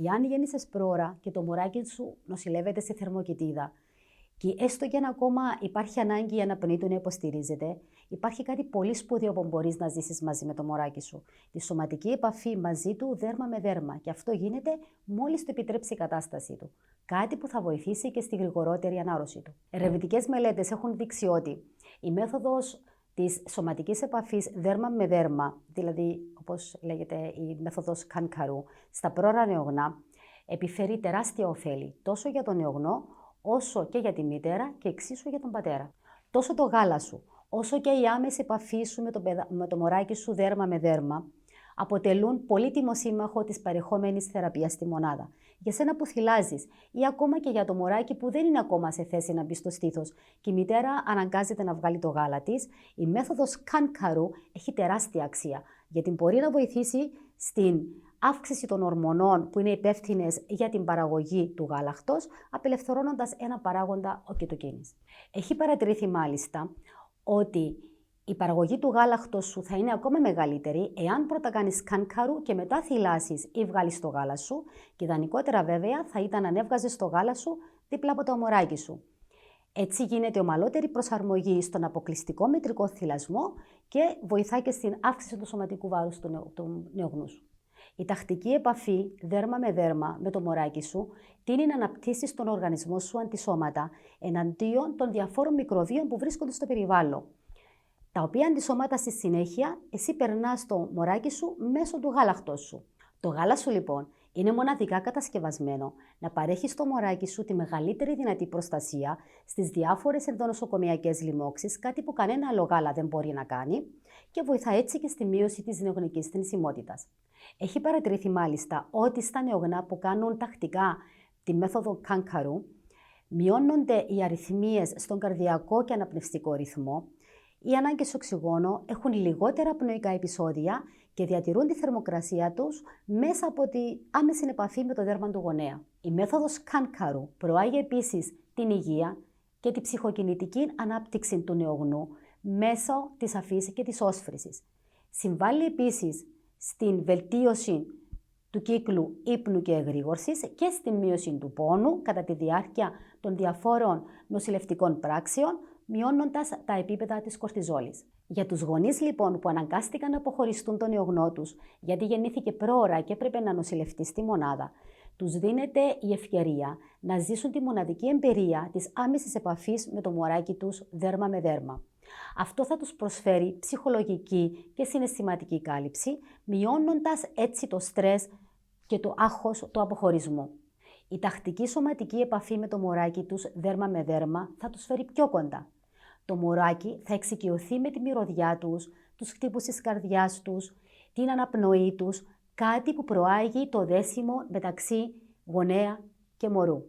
Εάν γέννησες πρόωρα και το μωράκι σου νοσηλεύεται σε θερμοκοιτίδα, και έστω και αν ακόμα υπάρχει ανάγκη η αναπνοή του να υποστηρίζεται, υπάρχει κάτι πολύ σπουδαίο που μπορείς να ζήσεις μαζί με το μωράκι σου. Τη σωματική επαφή μαζί του δέρμα με δέρμα. Και αυτό γίνεται μόλις το επιτρέψει η κατάστασή του. Κάτι που θα βοηθήσει και στη γρηγορότερη ανάρρωση του. Ερευνητικές μελέτες έχουν δείξει ότι η μέθοδος της σωματικής επαφής δέρμα με δέρμα, δηλαδή όπως λέγεται η μέθοδος Κάνκαρου, στα πρόωρα νεογνά, επιφέρει τεράστια ωφέλη τόσο για τον νεογνώ, όσο και για τη μητέρα και εξίσου για τον πατέρα. Τόσο το γάλα σου, όσο και η άμεση επαφή σου με το μωράκι σου δέρμα με δέρμα, αποτελούν πολύτιμο σύμμαχο της παρεχόμενης θεραπείας στη μονάδα. Για σένα που θυλάζεις ή ακόμα και για το μωράκι που δεν είναι ακόμα σε θέση να μπει στο στήθος και η μητέρα αναγκάζεται να βγάλει το γάλα της, η μέθοδος Κάνκαρου έχει τεράστια αξία, γιατί μπορεί να βοηθήσει στην αύξηση των ορμονών που είναι υπεύθυνες για την παραγωγή του γάλακτος, απελευθερώνοντας ένα παράγοντα οκιτοκίνης. Έχει παρατηρηθεί μάλιστα ότι η παραγωγή του γάλακτος σου θα είναι ακόμα μεγαλύτερη εάν πρώτα κάνεις Κάνκαρου και μετά θυλάσεις ή βγάλεις το γάλα σου, και ιδανικότερα βέβαια θα ήταν αν έβγαζες το γάλα σου δίπλα από το μωράκι σου. Έτσι γίνεται ομαλότερη προσαρμογή στον αποκλειστικό μετρικό θυλασμό και βοηθάει και στην αύξηση του σωματικού βάρους του νεογνού σου. Η τακτική επαφή δέρμα με δέρμα με το μωράκι σου τείνει να αναπτύσσει τον οργανισμό σου αντισώματα εναντίον των διαφόρων μικροβίων που βρίσκονται στο περιβάλλον, τα οποία αντισώματα στη συνέχεια εσύ περνάς το μωράκι σου μέσω του γάλακτος σου. Το γάλα σου λοιπόν είναι μοναδικά κατασκευασμένο να παρέχει στο μωράκι σου τη μεγαλύτερη δυνατή προστασία στις διάφορες ενδονοσοκομιακές λοιμώξεις, κάτι που κανένα άλλο γάλα δεν μπορεί να κάνει, και βοηθά έτσι και στη μείωση της νεογνικής θνησιμότητας. Έχει παρατηρηθεί μάλιστα ότι στα νεογνά που κάνουν τακτικά τη μέθοδο Κάνκαρου μειώνονται οι αρρυθμίες στον καρδιακό και αναπνευστικό ρυθμό, οι ανάγκες οξυγόνο, έχουν λιγότερα πνοϊκά επεισόδια και διατηρούν τη θερμοκρασία τους μέσα από τη άμεση επαφή με το δέρμα του γονέα. Η μέθοδος Κάνκαρου προάγει επίσης την υγεία και τη ψυχοκινητική ανάπτυξη του νεογνού μέσω της αφής και της όσφρησης. Συμβάλλει επίσης στην βελτίωση του κύκλου ύπνου και εγρήγορσης και στη μείωση του πόνου κατά τη διάρκεια των διαφόρων νοσηλευτικών πράξεων, μειώνοντας τα επίπεδα της κορτιζόλης. Για τους γονείς λοιπόν που αναγκάστηκαν να αποχωριστούν τον νεογνώ τους γιατί γεννήθηκε πρόωρα και έπρεπε να νοσηλευτεί στη μονάδα, τους δίνεται η ευκαιρία να ζήσουν τη μοναδική εμπειρία της άμεσης επαφής με το μωράκι τους δέρμα με δέρμα. Αυτό θα τους προσφέρει ψυχολογική και συναισθηματική κάλυψη, μειώνοντας έτσι το στρες και το άγχος του αποχωρισμού. Η τακτική σωματική επαφή με το μωράκι τους δέρμα με δέρμα θα τους φέρει πιο κοντά. Το μωράκι θα εξοικειωθεί με τη μυρωδιά τους, τους χτύπους της καρδιάς τους, την αναπνοή τους, κάτι που προάγει το δέσιμο μεταξύ γονέα και μωρού.